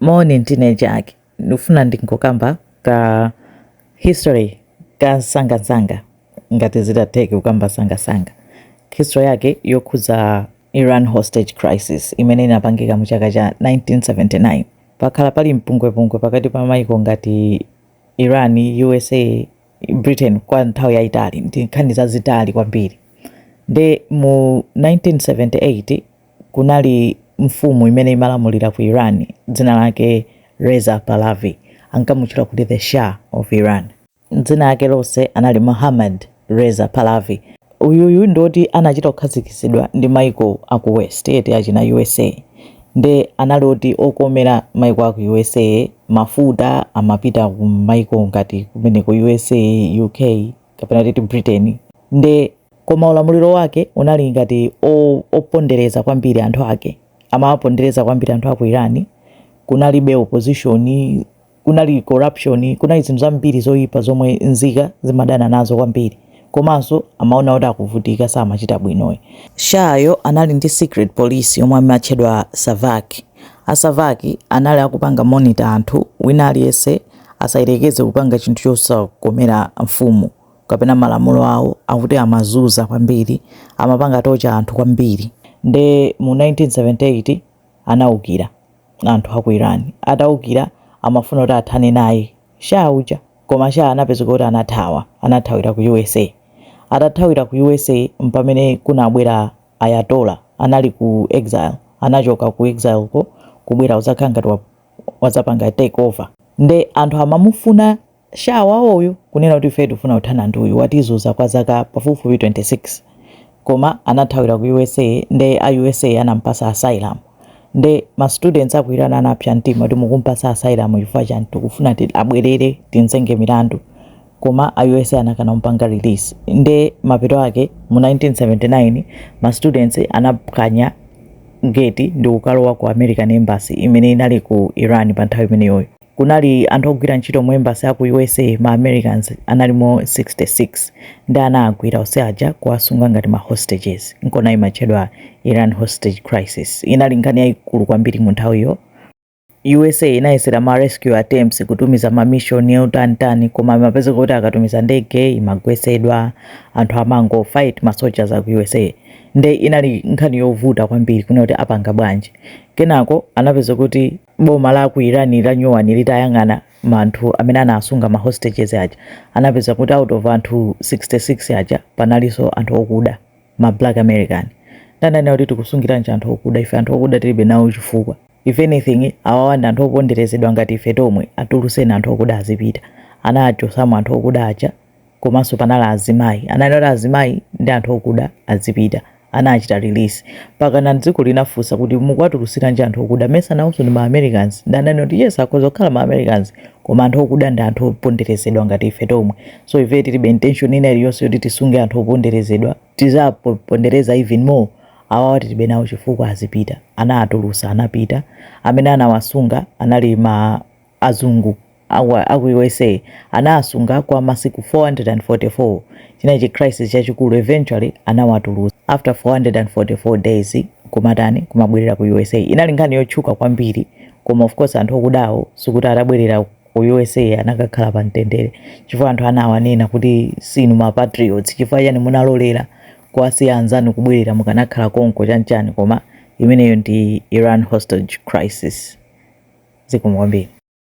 Morning teenager yake ndifuna ndingokamba ka history ka sanga ngati zitateke kukamba sanga history yake yokhuza Iran hostage crisis imene inapangika mu chaka cha 1979. Pakhala pali mpungwepungwe pakati pa maiko ngati Iran, USA, Britain kwa nthawi yayitali ndi nkhani zazitali kwambiri. Nde mu 1978 kunali mfumu imene imalamulira ku Iran dzina lake Reza Pahlavi, ankamutchula kuti the Shah of Iran. Dzina lake lonse anali Mohammad Reza Pahlavi. Uyuyu ndoti anachita kukhazikitsidwa ndi maiko aku West eti achina USA. Nde analoti okomera maiko aku USA mafuta amapita ku maiko ngati kumene ku USA, UK kapena titi Britain. Nde koma ulamuliro wake unali ngati opondereza kwambiri anthu ake. Amawapondereza kwambiri anthu aku Iran. Kunalibe opposition, kunali corruption, kunali zinthu zambiri zoyipa zomwe nzika zimadana nazo kwambiri. Komanso amaona kuti akuvutika samachita bwinoyo. Shayo anali ndi secret police yomwe amatchedwa Savak. Asavaki anali akupanga monitor anthu wina aliyense asayerekeze kupanga chinthu chosakomera mfumu kapena malamulo awo akuti amazuza kwambiri, amapanga tocha anthu kwambiri. Nde mu 1978 anaukira anthu aku Iran. Ataukira amafuna kuti athane naye Shah uja, koma Shah anapeza kuti anathawira ku USA. Atathawira ku USA mpamene kunabwera Ayatollah anali ku exile, anachoka ku exile ko kubwera uzakhala ngati wazapanga take over. Nde anthu amamufuna Shah wawoyo kunena kuti ife tifuna kuthana ndi uyu watizuza kwa zaka pafupifupi 26. Koma anathawira ku USA. Nde a USA anampasa asylum. Nde ma students aku Iran anapsa mtima kuti mukumpasa asylum chifukwa chani tikufuna abwerere tinzenge milandu. Koma a USA anakana mpanga release. Nde mapeto ake mu 1979 ma students anaphwanya gate ndi kukalowa ku American Embassy imene inali ku Iran pa nthawi imeneyo. Kunali anthu ogwira ntchito mu embassy aku USA, ma Americans analimo 66. Ndi anagwira onse aja kuwasunga ngati ma hostages. Nkona imachedwa Iran hostage crisis. Inali nkhani yayikulu kwambiri mu nthawiyo. USA inayesera ma rescue attempts kutumiza ma mission yautantani, koma mapeza kuti akatumiza ndege imagwesedwa, anthu amango fight ma soldiers aku USA. Nde inali nkhani yovuta kwambiri kuna kuti apanga bwanji. Kenako anapeza kuti boma la ku Iran lanyowani litayang'ana anthu amene anasunga ma hostages aja. Anapeza kuti out of anthu 66 aja panalinso anthu okuda, ma black American. Ndanena kuti tikusungira anthu okuda, ife anthu okuda tilibe nawo chifukwa. If anything, awawanda anthu oponderezedwa ngati ife tomwe atuluseni anthu okuda azipita. Anachosamu anthu okuda aja, komanso panala azimayi. Ananena azimayi ndi anthu okuda azipita. Anachita release. Pakana dziko linafunsa kuti mukwatulusira nji anthu okuda, mesa nawonso ndi ma Americans. Ndanena kuti yes akoza kukhala ma Americans, koma anthu okuda ndi anthu oponderezedwa ngati ife tomwe. So ife tilibe intention ina iliyonse yoti tisunge anthu oponderezedwa, tizapondereza even more. Awa tilibe nawo chifukwa azipita. Anatulusa anapita. Amene anawasunga anali ma azungu aku USA. Anasunga kwa masiku 444. Chinachi crisis chachikulu. Eventually anawatulusa after 444 days kumabwerera ku USA. Inali nkhani yotchuka kwambiri, koma of course anthu okudawo sikuti atabwerera ku USA anakakhala pa mtendere chifukwa anthu anawanena kuti sinu ma patriots, chifukwa yani munalolera kuwasiya anzanu kubwerera mukanakhala konko chanchani. Koma imeneyo ndi Iran hostage crisis. Zikomo kwambiri.